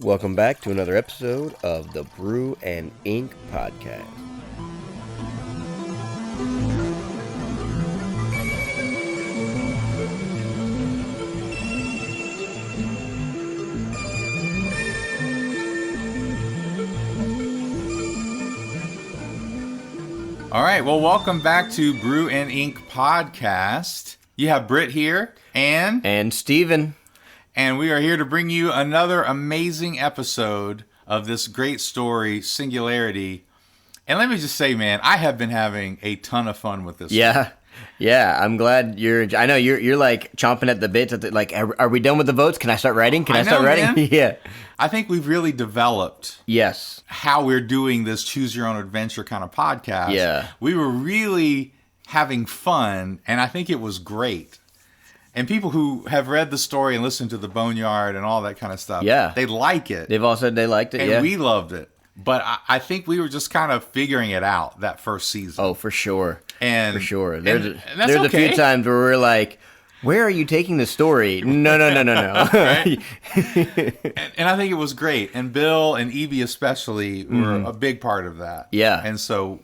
Welcome back to another episode of the Brew and Ink podcast. All right, well, welcome back to Brew and Ink podcast. You have Britt here And Steven. And we are here to bring you another amazing episode of this great story, Singularity. And let me just say, man, I have been having a ton of fun with this. Yeah, I'm glad I know you're like chomping at the bit. Like, are we done with the votes? Can I start writing? Can I start writing? Man. Yeah. I think we've really developed how we're doing this choose your own adventure kind of podcast. Yeah. We were really having fun, and I think it was great. And people who have read the story and listened to the Boneyard and all that kind of stuff, they like it. They've all said they liked it, and we loved it. But I think we were just kind of figuring it out that first season. Oh, for sure. And for sure. And There's that's a few times where we're like, where are you taking the story? No. Right? and I think it was great. And Bill and Evie especially were a big part of that. Yeah. And so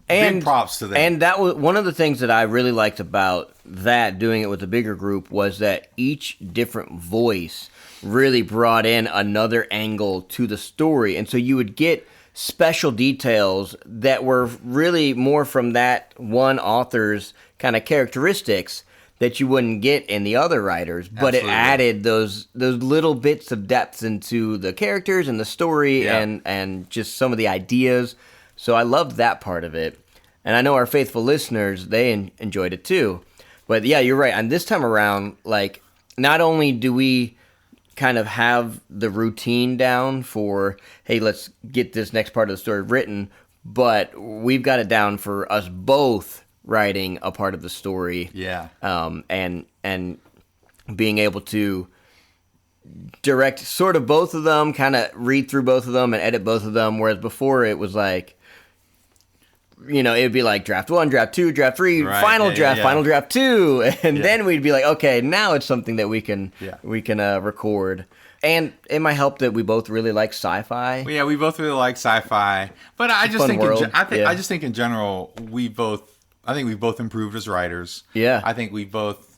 big props to them. And that was one of the things that I really liked about that, doing it with a bigger group, was that each different voice really brought in another angle to the story. And so you would get special details that were really more from that one author's kind of characteristics that you wouldn't get in the other writers, but Absolutely. It added those little bits of depth into the characters and the story and just some of the ideas. So I loved that part of it. And I know our faithful listeners, they enjoyed it too. But yeah, you're right. And this time around, like, not only do we kind of have the routine down for, hey, let's get this next part of the story written, but we've got it down for us both writing a part of the story. Yeah. And being able to direct sort of both of them, kind of read through both of them and edit both of them, whereas before it was like, you know, it would be like draft 1, draft 2, draft 3, final draft 2, and then we'd be like, okay, now it's something that we can record. And it might help that we both really like sci-fi. Well, yeah, we both really like sci-fi, but I just think in general I think we both improved as writers. Yeah, I think we both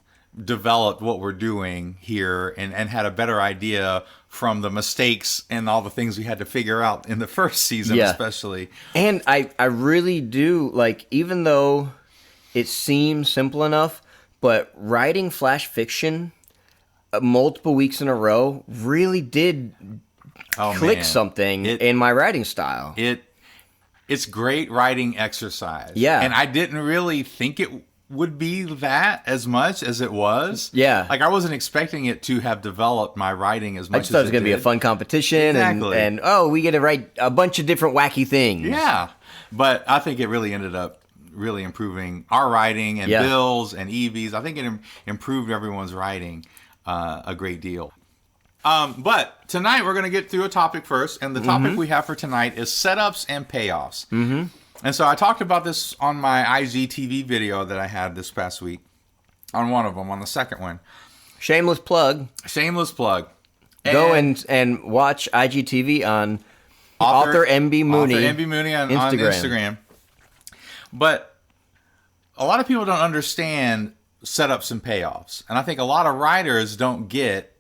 developed what we're doing here and had a better idea from the mistakes and all the things we had to figure out in the first season, especially. And I really do, like, even though it seems simple enough, but writing flash fiction multiple weeks in a row really did click something in my writing style. It's great writing exercise. Yeah. And I didn't really think it would be that as much as it was. Yeah. Like, I wasn't expecting it to have developed my writing as much as it did. I just thought it was going to be a fun competition. Exactly. And we get to write a bunch of different wacky things. Yeah. But I think it really ended up really improving our writing and Bill's and Evie's. I think it improved everyone's writing a great deal. But tonight we're going to get through a topic first. And the topic we have for tonight is setups and payoffs. Mm-hmm. And so I talked about this on my IGTV video that I had this past week. On one of them, on the second one. Shameless plug. Go and watch IGTV on author MB Mooney. Author MB Mooney on Instagram. But a lot of people don't understand setups and payoffs. And I think a lot of writers don't get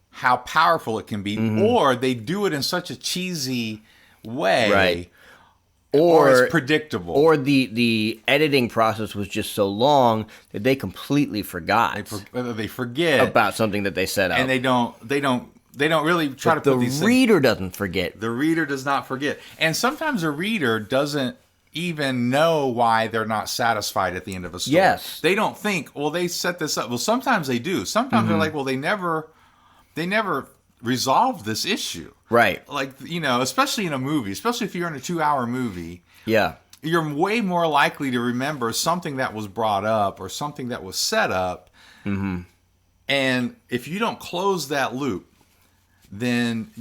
how powerful it can be. Or they do it in such a cheesy way. Right. Or it's predictable. Or the editing process was just so long that they completely forgot. They forget about something that they set up. And they don't really try to put these things. The reader doesn't forget. The reader does not forget. And sometimes a reader doesn't even know why they're not satisfied at the end of a story. Yes. They don't think, well, they set this up. Well, sometimes they do. Sometimes they're like, well, they never resolved this issue. Right. Like, you know, especially in a movie, especially if you're in a 2-hour movie. Yeah. You're way more likely to remember something that was brought up or something that was set up. Mm-hmm. And if you don't close that loop, then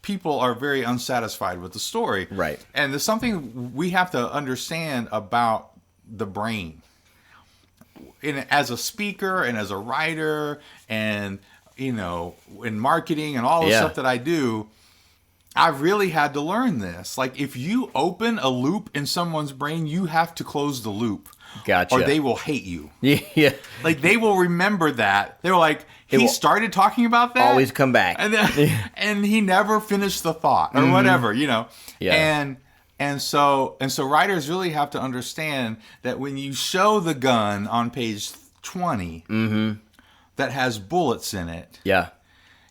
people are very unsatisfied with the story. Right. And there's something we have to understand about the brain. As a speaker and as a writer and in marketing and all the stuff that I do, I've really had to learn this. Like, if you open a loop in someone's brain, you have to close the loop. Gotcha. Or they will hate you. Yeah. Like, they will remember that. They were like, he started talking about that. Always come back. And, then, and he never finished the thought or whatever, Yeah. And so writers really have to understand that when you show the gun on page 20 that has bullets in it,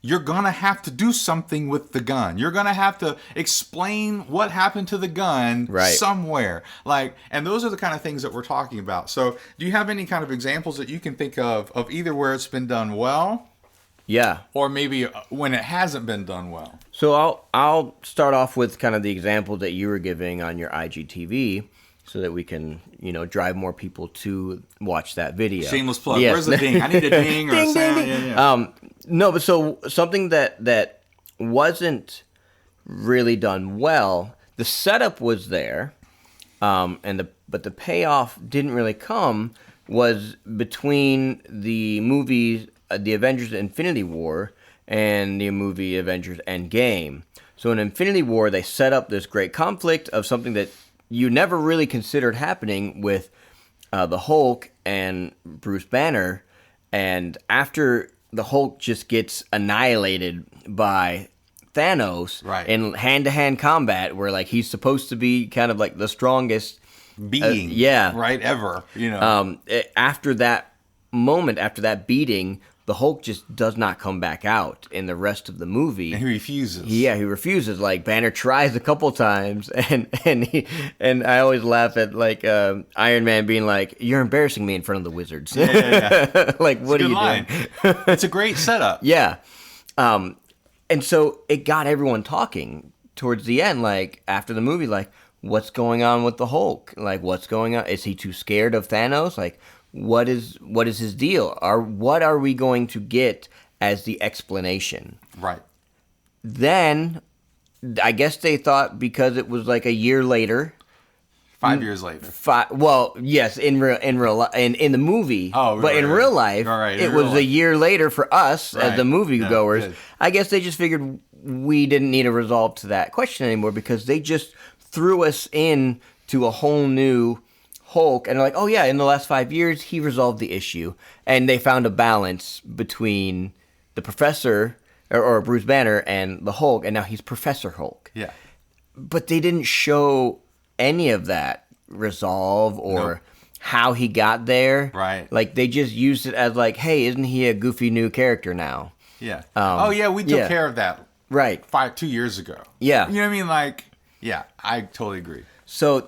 you're going to have to do something with the gun. You're going to have to explain what happened to the gun somewhere. And those are the kind of things that we're talking about. So do you have any kind of examples that you can think of either where it's been done well? Yeah. Or maybe when it hasn't been done well? So I'll start off with kind of the example that you were giving on your IGTV so that we can, drive more people to watch that video. Shameless plug. Yes. Where's the ding? I need a ding or a sound. Ding. Yeah. No, but so something that wasn't really done well, the setup was there, but the payoff didn't really come, was between the movies, the Avengers Infinity War and the movie Avengers Endgame. So in Infinity War, they set up this great conflict of something that you never really considered happening with the Hulk and Bruce Banner, and after the Hulk just gets annihilated by Thanos in hand-to-hand combat, where like he's supposed to be kind of like the strongest being, ever. After that moment, after that beating, the Hulk just does not come back out in the rest of the movie. And he refuses. Yeah, he refuses. Like, Banner tries a couple times, and I always laugh at, like, Iron Man being like, "You're embarrassing me in front of the wizards." Yeah. Like, what are you doing? It's a great setup. Yeah. And so it got everyone talking towards the end, like, after the movie, like, what's going on with the Hulk? Like, what's going on? Is he too scared of Thanos? Like, what is his deal? What are we going to get as the explanation? Right. Then, I guess they thought because it was like a year later. 5 years later. Well, yes, in the movie. Oh, but in real life, it was a year later for us as the moviegoers. Yeah, I guess they just figured we didn't need a resolve to that question anymore because they just threw us in to a whole new Hulk, and they're like, oh yeah, in the last 5 years, he resolved the issue. And they found a balance between the Professor, or Bruce Banner, and the Hulk, and now he's Professor Hulk. Yeah. But they didn't show any of that resolve or how he got there. Right. Like, they just used it as like, hey, isn't he a goofy new character now? Yeah. We took care of that. Right. 2 years ago. Yeah. You know what I mean? Like, yeah, I totally agree. So,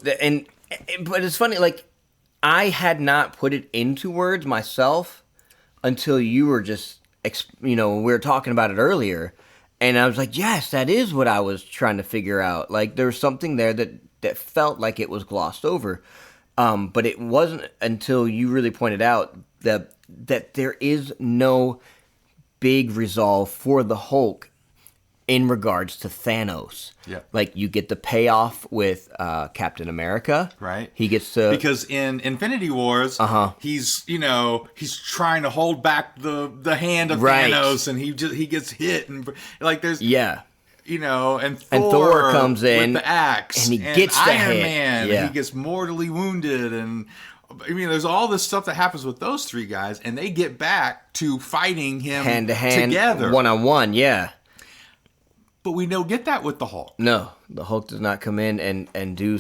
but it's funny, like, I had not put it into words myself until you were just, we were talking about it earlier, and I was like, yes, that is what I was trying to figure out. Like, there was something there that felt like it was glossed over, but it wasn't until you really pointed out that there is no big resolve for the Hulk in regards to Thanos. Yeah. Like, you get the payoff with Captain America. Right. He gets to... Because in Infinity Wars, he's trying to hold back the hand of Thanos, and he gets hit, and like there's... Yeah. And Thor comes in with the axe, and he gets the Iron hit. Man, yeah. and he gets mortally wounded, and I mean, there's all this stuff that happens with those three guys, and they get back to fighting him hand to hand, together, 1-on-1. Yeah. But we don't get that with the Hulk. No, the Hulk does not come in and do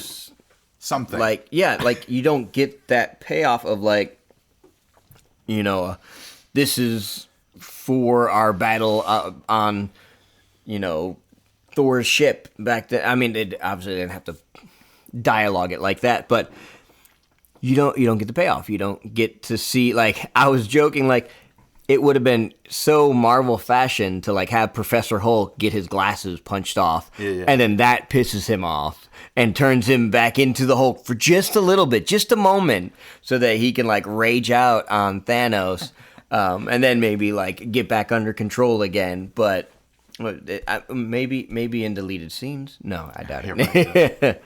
something. Like, yeah, like you don't get that payoff of like, this is for our battle on, Thor's ship back then. I mean, it obviously didn't have to dialogue it like that, but you don't get the payoff. You don't get to see, like, I was joking, like, it would have been so Marvel fashion to, like, have Professor Hulk get his glasses punched off, and then that pisses him off and turns him back into the Hulk for just a little bit, just a moment, so that he can, like, rage out on Thanos, and then maybe, like, get back under control again. But maybe in deleted scenes. No, I doubt it.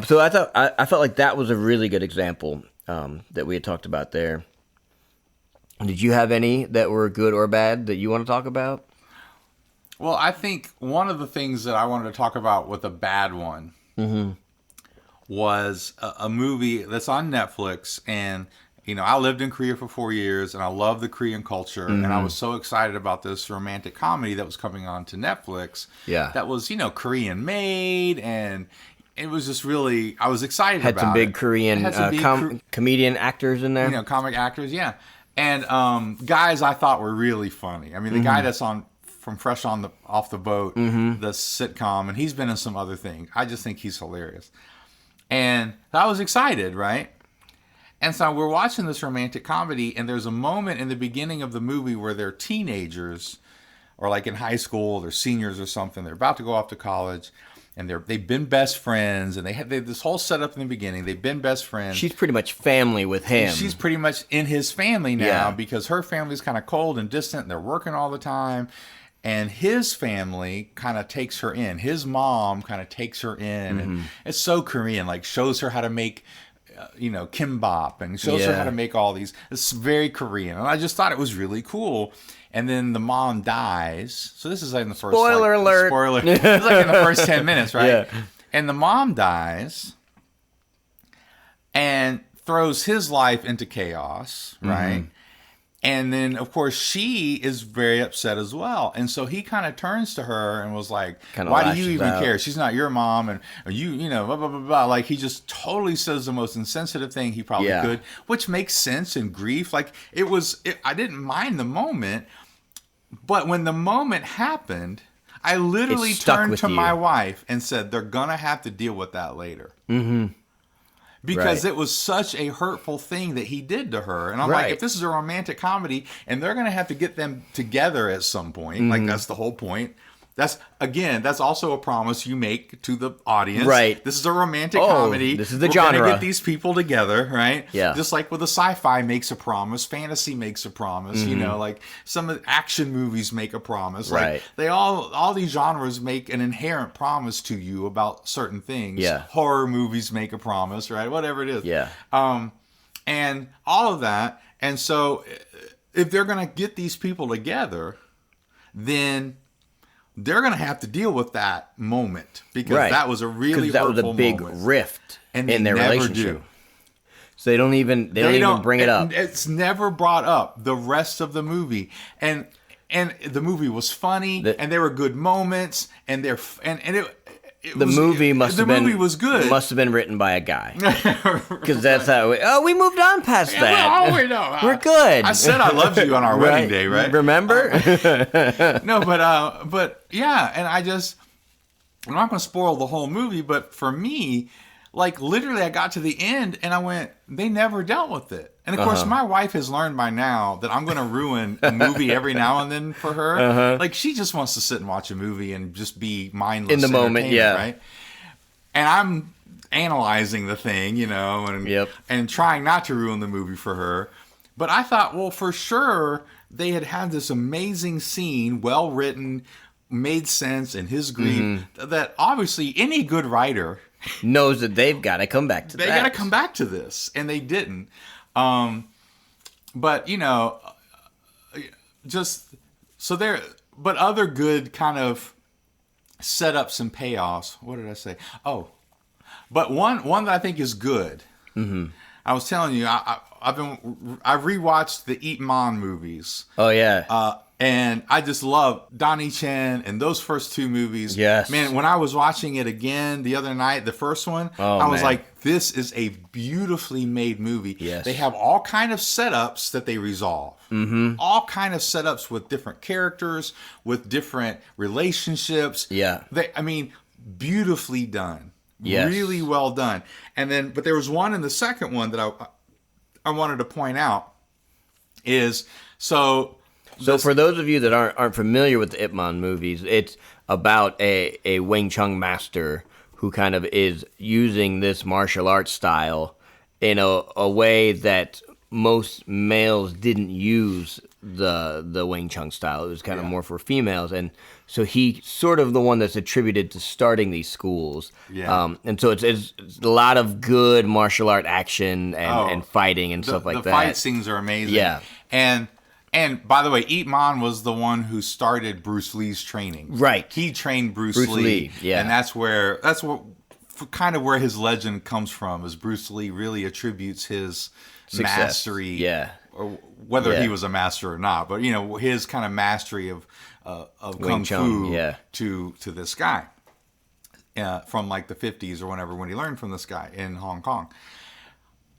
So I felt like that was a really good example that we had talked about there. Did you have any that were good or bad that you want to talk about? Well, I think one of the things that I wanted to talk about with a bad one was a movie that's on Netflix. And, I lived in Korea for 4 years, and I love the Korean culture. And I was so excited about this romantic comedy that was coming on to Netflix. Yeah. That was, Korean made, and it was just really, I was excited about it. Had some big Korean comedian actors in there. Comic actors, yeah. And guys I thought were really funny. I mean, the guy that's on from Fresh Off the Boat, the sitcom, and he's been in some other things. I just think he's hilarious. And I was excited, right? And so we're watching this romantic comedy, and there's a moment in the beginning of the movie where they're teenagers, or like in high school, they're seniors or something. They're about to go off to college, and they've been best friends, and they have this whole setup in the beginning. They've been best friends. She's pretty much family with him. She's pretty much in his family now because her family's kind of cold and distant, and they're working all the time. And his family kind of takes her in. His mom kind of takes her in. And it's so Korean, like shows her how to make, kimbap, and shows her how to make all these. It's very Korean. And I just thought it was really cool. And then the mom dies. So this is like in the first... Spoiler alert. Spoiler. It's like in the first 10 minutes, right? Yeah. And the mom dies and throws his life into chaos, right? And then, of course, she is very upset as well. And so he kind of turns to her and was like, why do you even care? She's not your mom. And blah, blah, blah, blah. Like, he just totally says the most insensitive thing he probably could, which makes sense in grief. Like, I didn't mind the moment. But when the moment happened, I literally turned to my wife and said, they're going to have to deal with that later. Because it was such a hurtful thing that he did to her. And I'm like, if this is a romantic comedy and they're going to have to get them together at some point, like that's the whole point. That's also a promise you make to the audience. Right. This is a romantic comedy. This is the genre. We're going to get these people together, right? Yeah. Just like with a sci-fi makes a promise, fantasy makes a promise, like some of the action movies make a promise. Like they all these genres make an inherent promise to you about certain things. Yeah. Horror movies make a promise, right? Whatever it is. Yeah. And all of that. And so if they're going to get these people together, then they're going to have to deal with that moment because that was a really hurtful moment. That was a big rift in their relationship. So they don't even bring it up. It's never brought up the rest of the movie. And the movie was funny and there were good moments and the movie was good. Must have been written by a guy. Because that's how we moved on past that. We know. We're good. I said I loved you on our wedding day, right? Remember? No, but yeah, and I'm not going to spoil the whole movie, but for me, like literally I got to the end and I went, they never dealt with it. And of course, my wife has learned by now that I'm going to ruin a movie every now and then for her. Like she just wants to sit and watch a movie and just be mindless in the moment, right? And I'm analyzing the thing, and trying not to ruin the movie for her. But I thought, well, for sure they had this amazing scene, well written, made sense in his grief. That obviously any good writer knows that they've got to come back to. They got to come back to this, and they didn't. But just so there. But other good kind of setups and payoffs. What did I say? Oh, but one that I think is good. I was telling you, I rewatched the Ip Man movies. Oh yeah. And I just love Donnie Chen and those first two movies. Yes. Man, when I was watching it again the other night, the first one, I was like, this is a beautifully made movie. Yes. They have all kind of setups that they resolve. All kind of setups with different characters, with different relationships. Yeah. Beautifully done. Yes. Really well done. But there was one in the second one that I wanted to point out is So for those of you that aren't familiar with the Ip Man movies, it's about a Wing Chun master who kind of is using this martial arts style in a way that most males didn't use the Wing Chun style. It was kind of more for females, and so he's sort of the one that's attributed to starting these schools. Yeah. And so it's a lot of good martial art action and fighting and stuff like that. The fight scenes are amazing. Yeah. And by the way, Ip Man was the one who started Bruce Lee's training. Right. He trained Bruce Lee. Yeah. And that's what kind of where his legend comes from, is Bruce Lee really attributes his success. Mastery. Yeah. Or whether he was a master or not, but his kind of mastery of Kung Fu to this guy from like the 50s or whenever, when he learned from this guy in Hong Kong.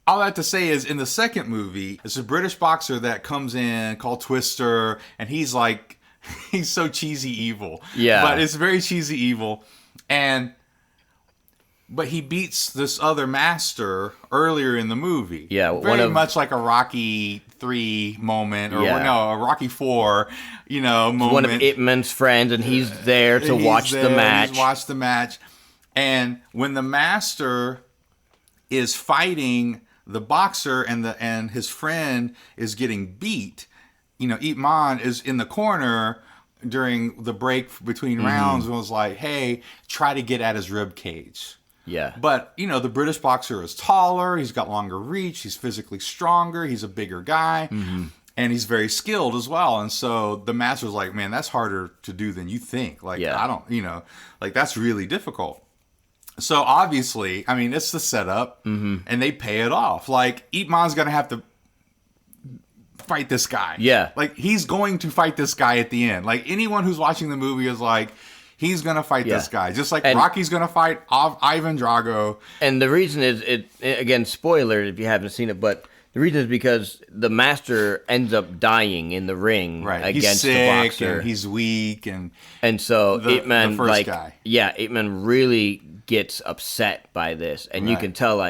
All I have to say is, in the second movie, it's a British boxer that comes in called Twister, and he's so cheesy evil. Yeah. But it's very cheesy evil. But he beats this other master earlier in the movie. Yeah. Very much like a Rocky 3 moment, or a Rocky 4, moment. One of Ip Man's friends, and he's there to watch the match. He's watched the match. And when the master is fighting the boxer and his friend is getting beat, Ip Man is in the corner during the break between rounds and was like, hey, try to get at his rib cage. Yeah. But, the British boxer is taller, he's got longer reach, he's physically stronger, he's a bigger guy, and he's very skilled as well. And so the master's like, man, that's harder to do than you think. Like, I don't, that's really difficult. So obviously, it's the setup, and they pay it off. Like, Ip Man's going to have to fight this guy. Yeah. Like, he's going to fight this guy at the end. Like, anyone who's watching the movie is like, he's going to fight this guy. Just like Rocky's going to fight Ivan Drago. And the reason is, again, spoiler if you haven't seen it, but the reason is because the master ends up dying in the ring against the boxer. And he's weak. And so Ip Man, the first guy. Yeah, Ip Man really gets upset by this. And you can tell,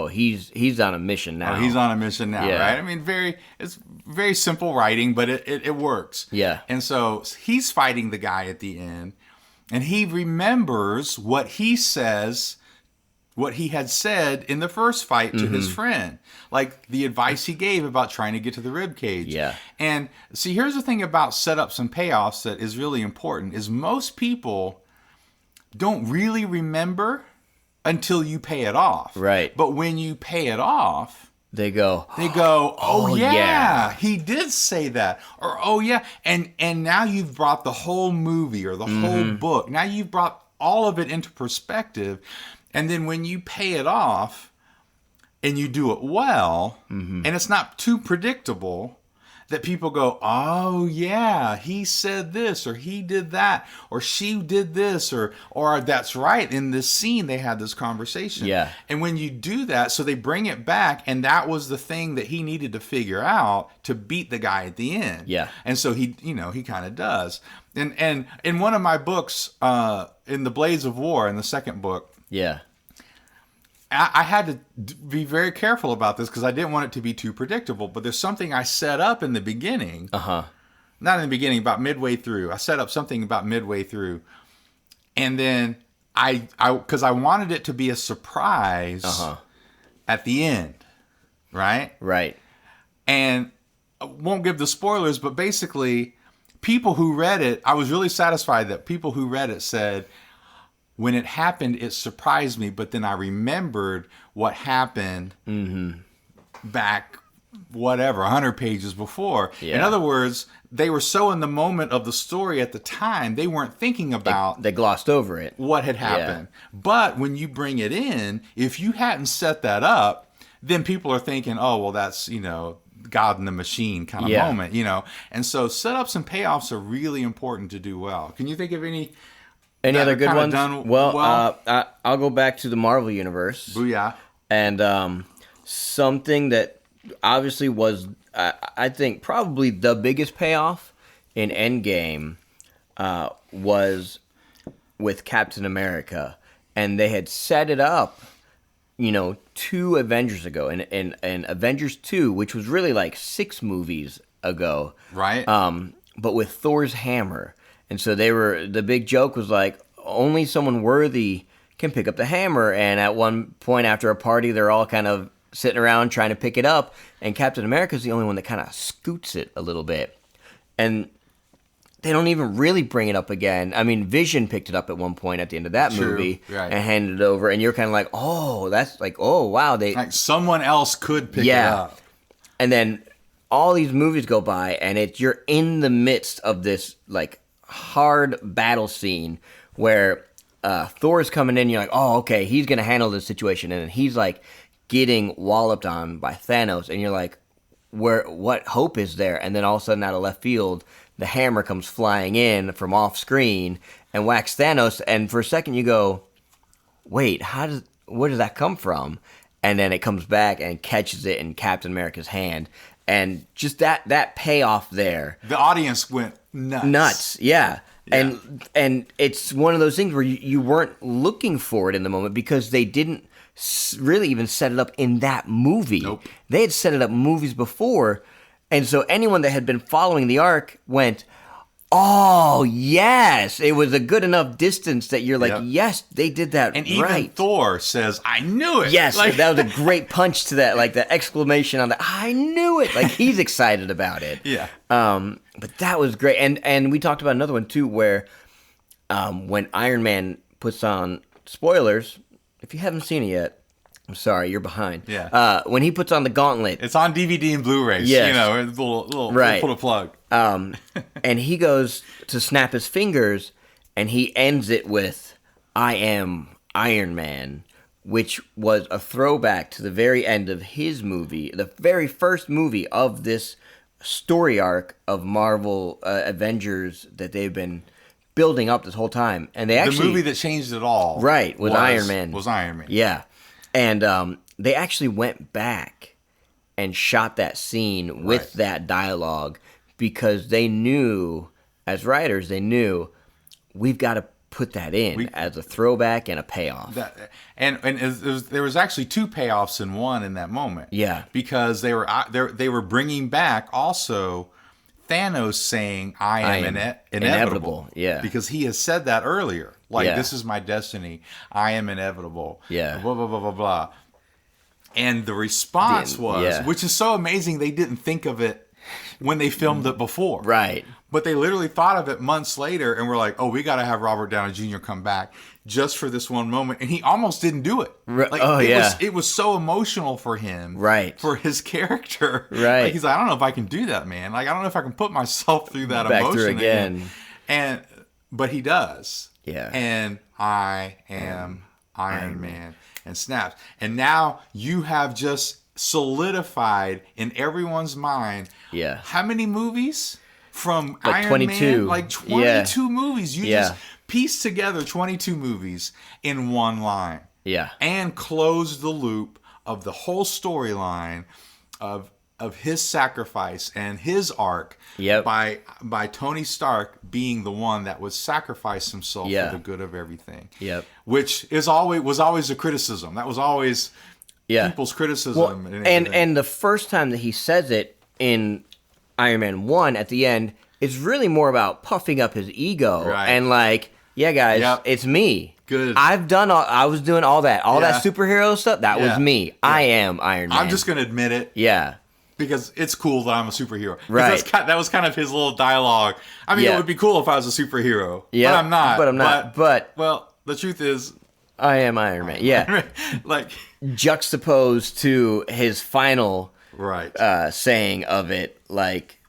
he's on a mission now. Oh, he's on a mission now, right? It's very simple writing, but it works. Yeah. And so he's fighting the guy at the end. And he remembers what he had said in the first fight to his friend. Like the advice he gave about trying to get to the rib cage. Yeah. And see, here's the thing about setups and payoffs that is really important, is most people don't really remember until you pay it off. Right. But when you pay it off, they go, oh yeah, he did say that. Or, oh yeah. And now you've brought the whole movie or the whole book. Now you've brought all of it into perspective. And then when you pay it off and you do it well, and it's not too predictable, that people go, oh yeah, he said this, or he did that, or she did this, or that's right, in this scene they had this conversation. Yeah. And when you do that, so they bring it back, and that was the thing that he needed to figure out to beat the guy at the end. Yeah. And so he kind of does. And in one of my books, in The Blades of War, in the second book, yeah, I had to be very careful about this because I didn't want it to be too predictable. But there's something I set up in the beginning. Not in the beginning, about midway through. I set up something about midway through. And then because I wanted it to be a surprise at the end. Right? Right. And I won't give the spoilers, but basically, people who read it, I was really satisfied that people who read it said, when it happened, it surprised me, but then I remembered what happened back, 100 pages before. Yeah. In other words, they were so in the moment of the story at the time, they weren't thinking about... They glossed over it. What had happened. Yeah. But when you bring it in, if you hadn't set that up, then people are thinking, oh, well, that's, God in the machine kind of moment, And so setups and payoffs are really important to do well. Can you think of any other good ones? Well, I'll go back to the Marvel Universe. Booyah. And something that obviously was, I think, probably the biggest payoff in Endgame was with Captain America. And they had set it up, 2 Avengers ago. And Avengers 2, which was really like 6 movies ago. Right. But with Thor's hammer. And so the big joke was like, only someone worthy can pick up the hammer. And at one point after a party, they're all kind of sitting around trying to pick it up, and Captain America's the only one that kind of scoots it a little bit. And they don't even really bring it up again. I mean, Vision picked it up at one point at the end of that movie and handed it over, and you're kind of like, oh, that's like, oh, wow. Like someone else could pick it up. And then all these movies go by, and you're in the midst of this like hard battle scene where Thor's coming in, you're like, oh, okay, he's going to handle this situation, and he's like getting walloped on by Thanos, and you're like, what hope is there? And then all of a sudden, out of left field, the hammer comes flying in from off screen and whacks Thanos. And for a second, you go, wait, where does that come from? And then it comes back and catches it in Captain America's hand. And just that payoff there. The audience went nuts. Yeah. And it's one of those things where you weren't looking for it in the moment because they didn't really even set it up in that movie. Nope. They had set it up movies before, and so anyone that had been following the arc went, oh, yes. It was a good enough distance that you're like, yes, they did that and even Thor says, I knew it. Yes, like, that was a great punch to that, like the exclamation on that, I knew it. Like, he's excited about it. Yeah. But that was great. And we talked about another one, too, where when Iron Man puts on, spoilers, if you haven't seen it yet, I'm sorry, you're behind. Yeah. When he puts on the gauntlet. It's on DVD and Blu-ray. Yes. You know, little pull a plug. And he goes to snap his fingers, and he ends it with, I am Iron Man, which was a throwback to the very end of his movie, the very first movie of this story arc of Marvel Avengers that they've been building up this whole time. And they actually, the movie that changed it all, right, was Iron Man. Was Iron Man. Yeah. And they actually went back and shot that scene with that dialogue because they knew, as writers, we've got to put that in as a throwback and a payoff. There was actually two payoffs in one in that moment. Yeah. Because they were bringing back also Thanos saying, I am inevitable. Yeah. Because he has said that earlier. Like, this is my destiny. I am inevitable. Yeah. Blah, blah, blah, blah, blah. And the response was, which is so amazing, they didn't think of it when they filmed it before. Right. But they literally thought of it months later and were like, oh, we got to have Robert Downey Jr. come back just for this one moment. And he almost didn't do it. Like, it was so emotional for him. Right. For his character. Right. Like, he's like, I don't know if I can do that, man. Like, I don't know if I can put myself through that back emotion through again. But he does. Yeah. And I am Iron Man. And snaps. And now you have just solidified in everyone's mind. Yeah. How many movies from like Iron 22. Man? Like 22 movies. You just pieced together 22 movies in one line. Yeah. And closed the loop of the whole storyline of his sacrifice and his arc by Tony Stark being the one that would sacrifice himself for the good of everything. Yep. Which was always a criticism. That was always people's criticism. Well, and the first time that he says it in Iron Man 1 at the end, it's really more about puffing up his ego and like, yeah, guys, it's me. Good. I was doing all that superhero stuff. That was me. Yeah. I am Iron Man. I'm just going to admit it. Yeah. Because it's cool that I'm a superhero. Right. That was kind of his little dialogue. I mean, it would be cool if I was a superhero. Yeah. But I'm not. But I'm not. But well, the truth is, I am Iron Man. Yeah. Like juxtaposed to his final saying of it, like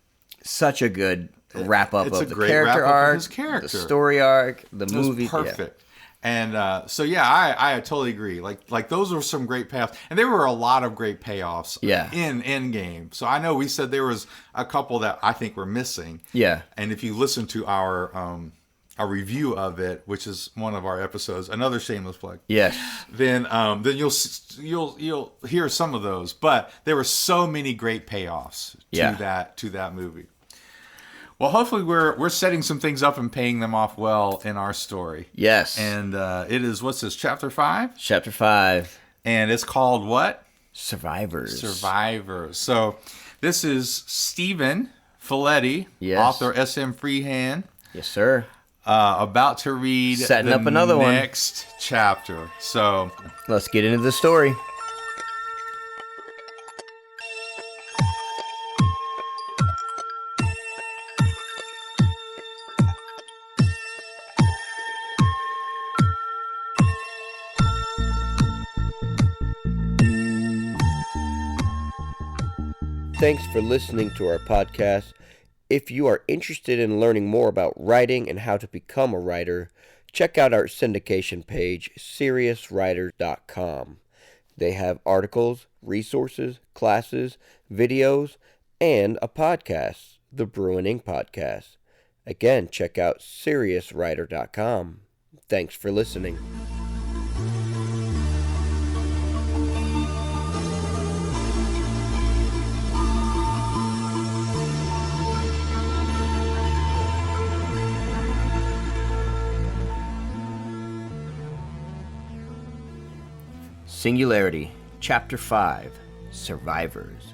such a good wrap up of the character arc, the story arc, the movie. Perfect. Yeah. And I totally agree. Like those were some great payoffs, and there were a lot of great payoffs in Endgame. So I know we said there was a couple that I think were missing. Yeah. And if you listen to our review of it, which is one of our episodes, another shameless plug. Yes. Then you'll hear some of those, but there were so many great payoffs to that movie. Well, hopefully we're setting some things up and paying them off well in our story. Yes. And it is, what's this, Chapter 5? Chapter 5. And it's called what? Survivors. So this is Stephen Folletti, author SM Freehand. Yes, sir. About to read setting up another next chapter. So let's get into the story. Thanks for listening to our podcast. If you are interested in learning more about writing and how to become a writer, check out our syndication page, seriouswriter.com. They have articles, resources, classes, videos, and a podcast, the Brew and Ink Podcast. Again, check out seriouswriter.com. Thanks for listening. Singularity, Chapter 5, Survivors.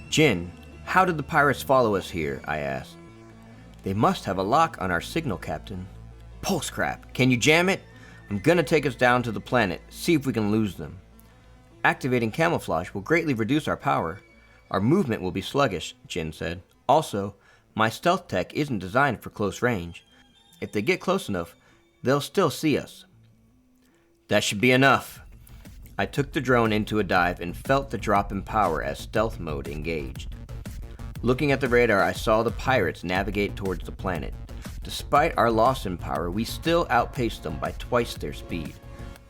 Jin, how did the pirates follow us here? I asked. They must have a lock on our signal, Captain. Pulse crap. Can you jam it? I'm gonna take us down to the planet, see if we can lose them. Activating camouflage will greatly reduce our power. Our movement will be sluggish, Jin said. Also, my stealth tech isn't designed for close range. If they get close enough, they'll still see us. That should be enough. I took the drone into a dive and felt the drop in power as stealth mode engaged. Looking at the radar, I saw the pirates navigate towards the planet. Despite our loss in power, we still outpaced them by twice their speed.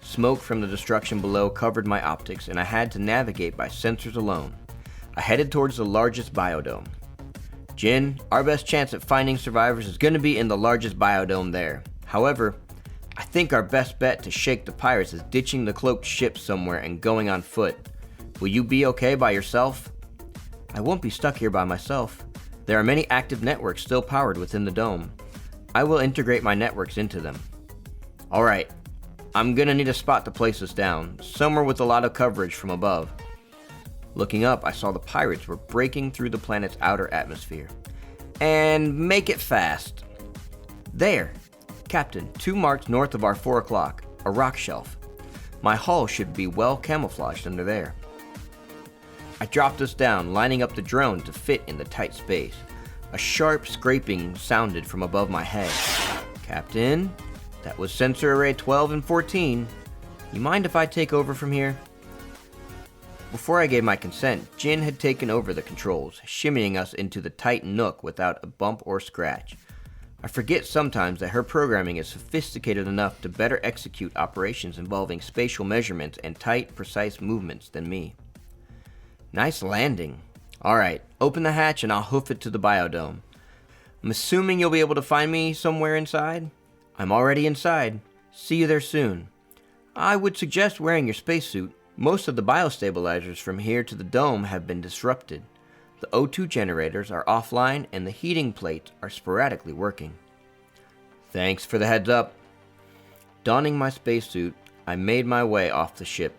Smoke from the destruction below covered my optics, and I had to navigate by sensors alone. I headed towards the largest biodome. Jin, our best chance at finding survivors is going to be in the largest biodome there. However, I think our best bet to shake the pirates is ditching the cloaked ship somewhere and going on foot. Will you be okay by yourself? I won't be stuck here by myself. There are many active networks still powered within the dome. I will integrate my networks into them. Alright, I'm gonna need a spot to place us down, somewhere with a lot of coverage from above. Looking up, I saw the pirates were breaking through the planet's outer atmosphere. And make it fast. There! Captain, 2 marks north of our 4 o'clock, a rock shelf. My hull should be well camouflaged under there. I dropped us down, lining up the drone to fit in the tight space. A sharp scraping sounded from above my head. Captain, that was sensor array 12 and 14. You mind if I take over from here? Before I gave my consent, Jin had taken over the controls, shimmying us into the tight nook without a bump or scratch. I forget sometimes that her programming is sophisticated enough to better execute operations involving spatial measurements and tight, precise movements than me. Nice landing. Alright, open the hatch and I'll hoof it to the biodome. I'm assuming you'll be able to find me somewhere inside? I'm already inside. See you there soon. I would suggest wearing your spacesuit. Most of the biostabilizers from here to the dome have been disrupted. The O2 generators are offline and the heating plates are sporadically working. Thanks for the heads up. Donning my spacesuit, I made my way off the ship.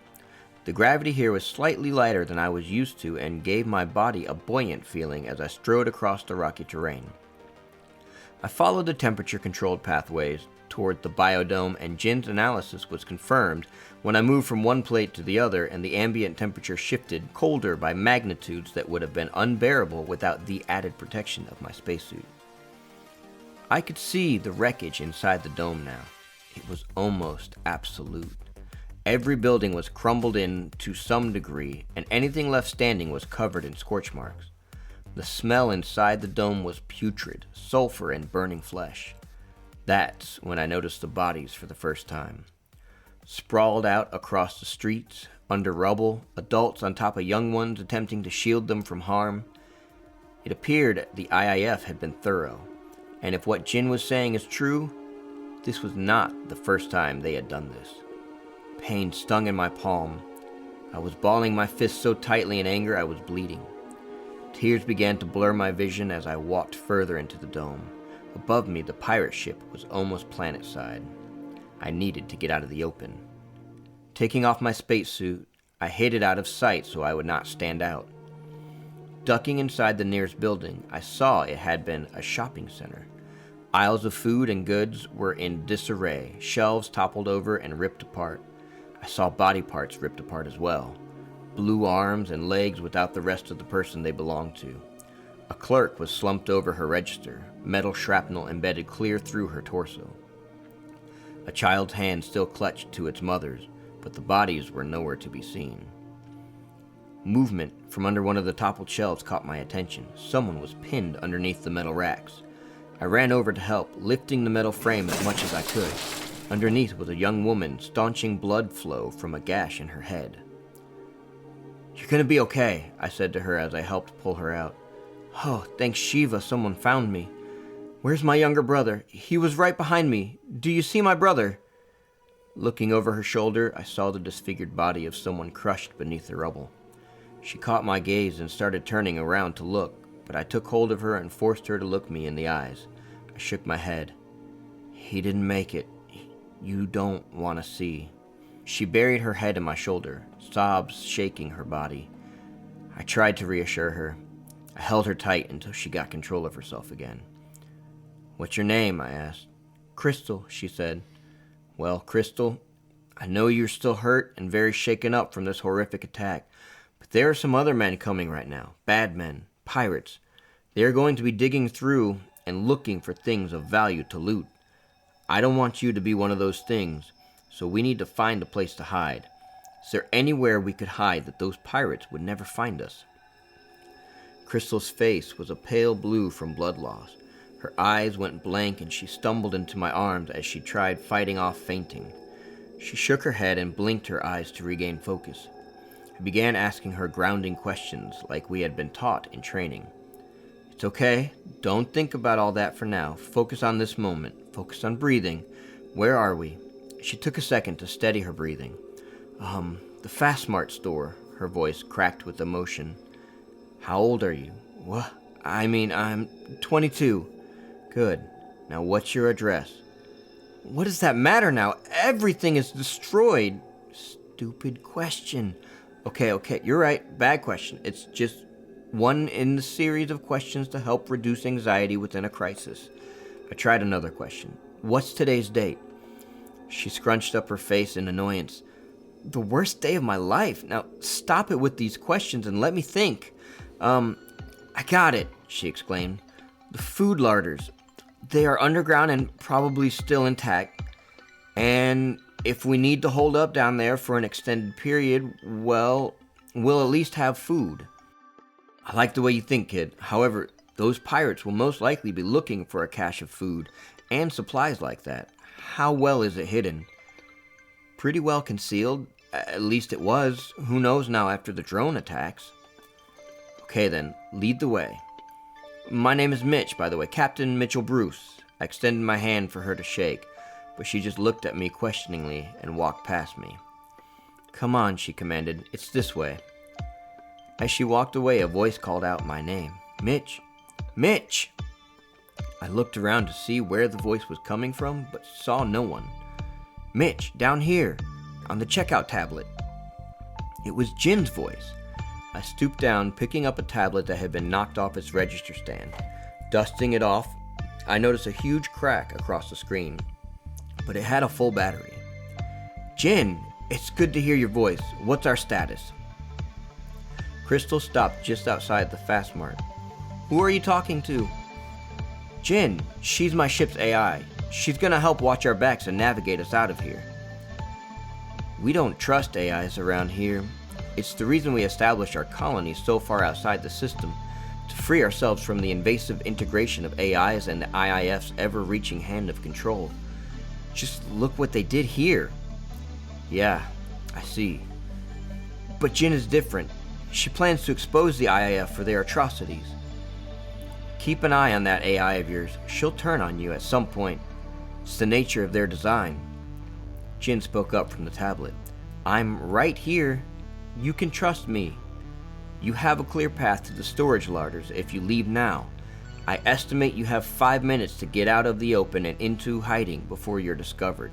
The gravity here was slightly lighter than I was used to and gave my body a buoyant feeling as I strode across the rocky terrain. I followed the temperature-controlled pathways toward the biodome, and Jin's analysis was confirmed when I moved from one plate to the other and the ambient temperature shifted colder by magnitudes that would have been unbearable without the added protection of my spacesuit. I could see the wreckage inside the dome now. It was almost absolute. Every building was crumbled in to some degree, and anything left standing was covered in scorch marks. The smell inside the dome was putrid, sulfur and burning flesh. That's when I noticed the bodies for the first time. Sprawled out across the streets, under rubble, adults on top of young ones attempting to shield them from harm. It appeared the IIF had been thorough, and if what Jin was saying is true, this was not the first time they had done this. Pain stung in my palm. I was balling my fists so tightly in anger I was bleeding. Tears began to blur my vision as I walked further into the dome. Above me, the pirate ship was almost planet-side. I needed to get out of the open. Taking off my spacesuit, I hid it out of sight so I would not stand out. Ducking inside the nearest building, I saw it had been a shopping center. Aisles of food and goods were in disarray, shelves toppled over and ripped apart. I saw body parts ripped apart as well. Blue arms and legs without the rest of the person they belonged to. A clerk was slumped over her register, metal shrapnel embedded clear through her torso. A child's hand still clutched to its mother's, but the bodies were nowhere to be seen. Movement from under one of the toppled shelves caught my attention. Someone was pinned underneath the metal racks. I ran over to help, lifting the metal frame as much as I could. Underneath was a young woman, staunching blood flow from a gash in her head. "You're gonna be okay," I said to her as I helped pull her out. "Oh, thanks Shiva, someone found me. Where's my younger brother? He was right behind me. Do you see my brother?" Looking over her shoulder, I saw the disfigured body of someone crushed beneath the rubble. She caught my gaze and started turning around to look, but I took hold of her and forced her to look me in the eyes. I shook my head. "He didn't make it. You don't want to see." She buried her head in my shoulder, sobs shaking her body. I tried to reassure her. I held her tight until she got control of herself again. "What's your name?" I asked. "Crystal," she said. "Well, Crystal, I know you're still hurt and very shaken up from this horrific attack, but there are some other men coming right now, bad men, pirates. They are going to be digging through and looking for things of value to loot. I don't want you to be one of those things, so we need to find a place to hide. Is there anywhere we could hide that those pirates would never find us?" Crystal's face was a pale blue from blood loss. Her eyes went blank and she stumbled into my arms as she tried fighting off fainting. She shook her head and blinked her eyes to regain focus. I began asking her grounding questions like we had been taught in training. "It's okay. Don't think about all that for now. Focus on this moment. Focus on breathing. Where are we?" She took a second to steady her breathing. The Fast Mart store." Her voice cracked with emotion. "How old are you?" "What? I'm 22. "Good. Now what's your address?" "What does that matter now? Everything is destroyed." "Stupid question." Okay, you're right. Bad question. It's just one in the series of questions to help reduce anxiety within a crisis. I tried another question. "What's today's date?" She scrunched up her face in annoyance. "The worst day of my life. Now stop it with these questions and let me think." I got it," she exclaimed. "The food larders. They are underground and probably still intact. And if we need to hold up down there for an extended period, well, we'll at least have food." "I like the way you think, kid. However, those pirates will most likely be looking for a cache of food and supplies like that. How well is it hidden?" "Pretty well concealed. At least it was. Who knows now after the drone attacks?" "Okay then, lead the way." "My name is Mitch, by the way, Captain Mitchell Bruce." I extended my hand for her to shake, but she just looked at me questioningly and walked past me. "Come on," she commanded. "It's this way." As she walked away, a voice called out my name. "Mitch! Mitch!" I looked around to see where the voice was coming from, but saw no one. "Mitch, down here, on the checkout tablet." It was Jin's voice. I stooped down, picking up a tablet that had been knocked off its register stand. Dusting it off, I noticed a huge crack across the screen, but it had a full battery. "Jin, it's good to hear your voice. What's our status?" Crystal stopped just outside the Fast Mart. "Who are you talking to?" "Jin, she's my ship's AI. She's gonna help watch our backs and navigate us out of here." "We don't trust AIs around here. It's the reason we established our colony so far outside the system, to free ourselves from the invasive integration of AIs and the IIF's ever-reaching hand of control. Just look what they did here." "Yeah, I see. But Jin is different. She plans to expose the IIF for their atrocities." "Keep an eye on that AI of yours. She'll turn on you at some point. It's the nature of their design." Jin spoke up from the tablet. "I'm right here. You can trust me. You have a clear path to the storage larders if you leave now. I estimate you have 5 minutes to get out of the open and into hiding before you're discovered."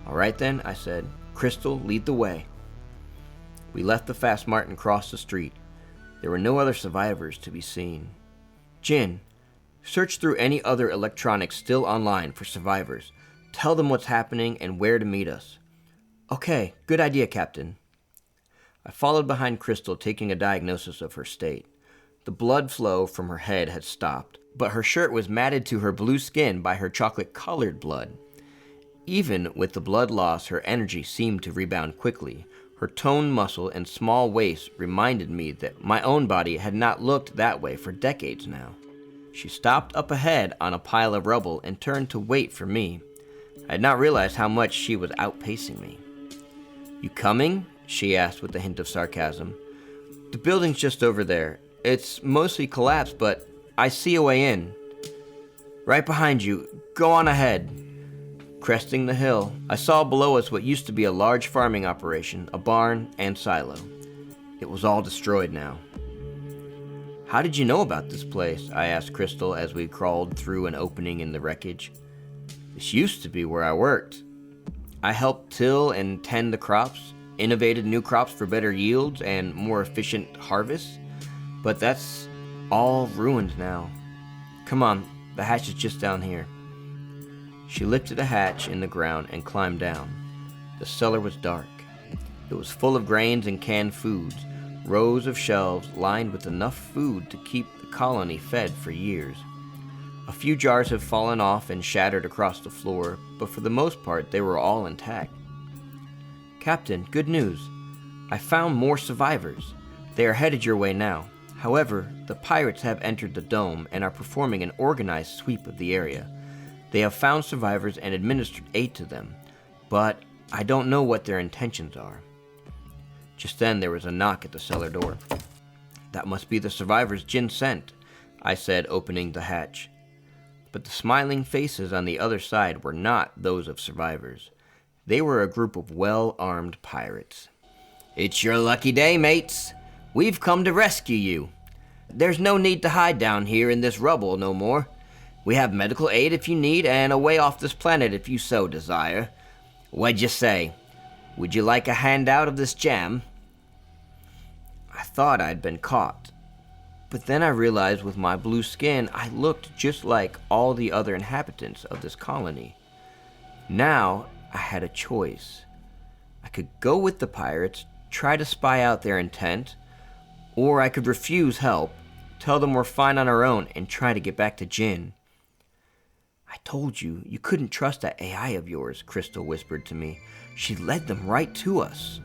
"All right then," I said. "Crystal, lead the way." We left the Fast Mart and crossed the street. There were no other survivors to be seen. "Jin, search through any other electronics still online for survivors. Tell them what's happening and where to meet us." "Okay, good idea, Captain." I followed behind Crystal, taking a diagnosis of her state. The blood flow from her head had stopped, but her shirt was matted to her blue skin by her chocolate-colored blood. Even with the blood loss, her energy seemed to rebound quickly. Her toned muscle and small waist reminded me that my own body had not looked that way for decades now. She stopped up ahead on a pile of rubble and turned to wait for me. I had not realized how much she was outpacing me. "You coming?" she asked with a hint of sarcasm. "The building's just over there. It's mostly collapsed, but I see a way in. Right behind you. Go on ahead." Cresting the hill, I saw below us what used to be a large farming operation, a barn, and silo. It was all destroyed now. "How did you know about this place?" I asked Crystal as we crawled through an opening in the wreckage. "This used to be where I worked. I helped till and tend the crops, innovated new crops for better yields and more efficient harvests, but that's all ruined now. Come on, the hatch is just down here." She lifted a hatch in the ground and climbed down. The cellar was dark. It was full of grains and canned foods, rows of shelves lined with enough food to keep the colony fed for years. A few jars have fallen off and shattered across the floor, but for the most part they were all intact. "Captain, good news. I found more survivors. They are headed your way now. However, the pirates have entered the dome and are performing an organized sweep of the area. They have found survivors and administered aid to them, but I don't know what their intentions are." Just then there was a knock at the cellar door. "That must be the survivors Jin sent," I said, opening the hatch. But the smiling faces on the other side were not those of survivors. They were a group of well-armed pirates. "It's your lucky day, mates. We've come to rescue you. There's no need to hide down here in this rubble no more. We have medical aid if you need, and a way off this planet if you so desire. What'd you say? Would you like a handout of this jam?" I thought I'd been caught, but then I realized with my blue skin I looked just like all the other inhabitants of this colony. Now I had a choice. I could go with the pirates, try to spy out their intent, or I could refuse help, tell them we're fine on our own, and try to get back to Jin. "I told you, you couldn't trust that AI of yours," Crystal whispered to me. "She led them right to us."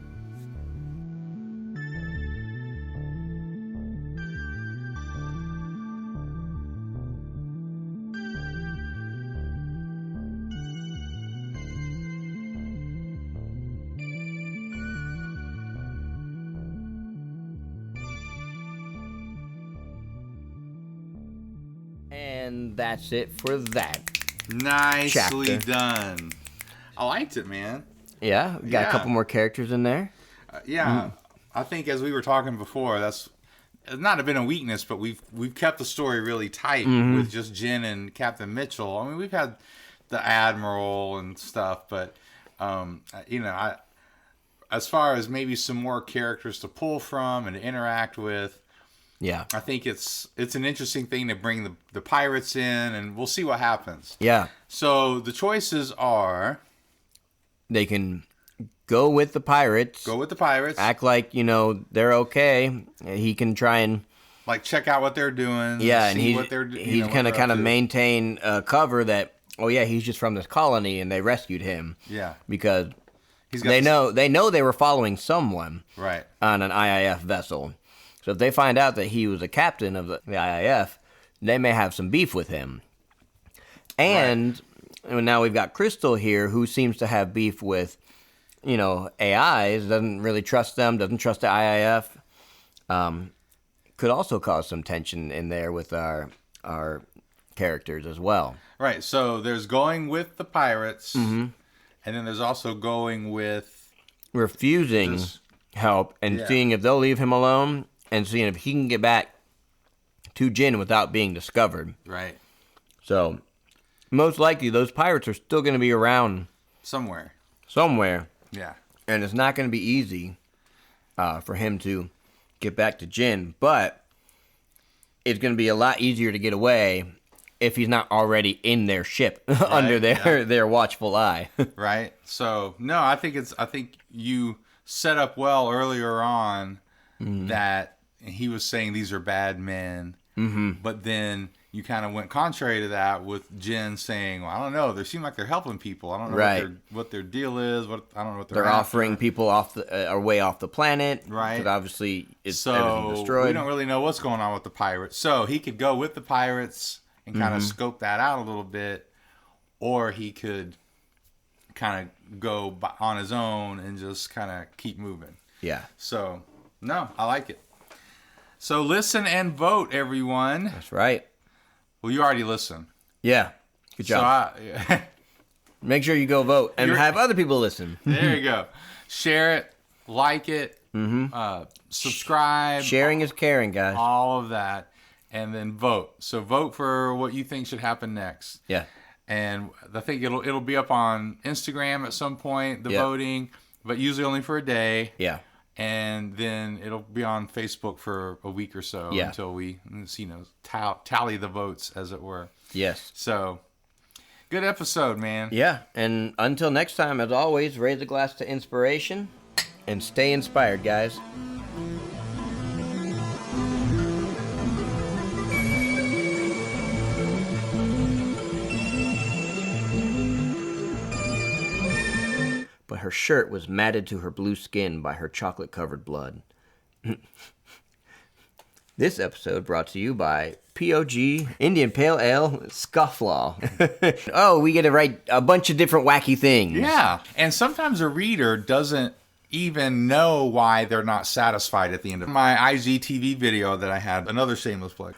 And that's it for that. Nicely chapter. done. I liked it, man. Yeah, we got a couple more characters in there. I think as we were talking before, that's not been a weakness, but we've kept the story really tight with just Jin and Captain Mitchell. I mean, we've had the Admiral and stuff, but as far as maybe some more characters to pull from and to interact with, Yeah, I think it's an interesting thing to bring the pirates in, and we'll see what happens. Yeah. So the choices are: they can go with the pirates. Go with the pirates. Act like, they're okay. He can try and check out what they're doing. Yeah, and see what they're he's gonna kind of maintain cover that. Oh yeah, he's just from this colony, and they rescued him. Yeah, because they know they were following someone right on an IIF vessel. So if they find out that he was a captain of the IIF, they may have some beef with him. And now we've got Crystal here, who seems to have beef with, AIs, doesn't really trust them, doesn't trust the IIF. Could also cause some tension in there with our characters as well. Right, so there's going with the pirates, and then there's also going with refusing help and seeing if they'll leave him alone, and seeing if he can get back to Jin without being discovered. Right. So, most likely, those pirates are still going to be around somewhere. Yeah. And it's not going to be easy for him to get back to Jin, but it's going to be a lot easier to get away if he's not already in their ship under their watchful eye. Right. So, no, I think you set up well earlier on that he was saying these are bad men, but then you kind of went contrary to that with Jen saying, well, I don't know, they seem like they're helping people. I don't know Right. what their deal is. I don't know what they're offering people off are way off the planet. Right. But obviously it's so everything destroyed. We don't really know what's going on with the pirates. So he could go with the pirates and kind of scope that out a little bit, or he could kind of go on his own and just kind of keep moving. Yeah. So, no, I like it. So listen and vote, everyone. That's right. Well, you already listened. Yeah. Good job. So make sure you go vote and have other people listen. There you go. Share it, like it, subscribe. Sharing is caring, guys. All of that. And then vote. So vote for what you think should happen next. Yeah. And I think it'll be up on Instagram at some point, the voting, but usually only for a day. Yeah. And then it'll be on Facebook for a week or so until we tally the votes, as it were. Yes. So, good episode, man. Yeah. And until next time, as always, raise a glass to inspiration and stay inspired, guys. But her shirt was matted to her blue skin by her chocolate-covered blood. This episode brought to you by POG Indian Pale Ale Scofflaw. Oh, we get to write a bunch of different wacky things. Yeah, and sometimes a reader doesn't even know why they're not satisfied at the end of my IGTV video that I had. Another shameless plug.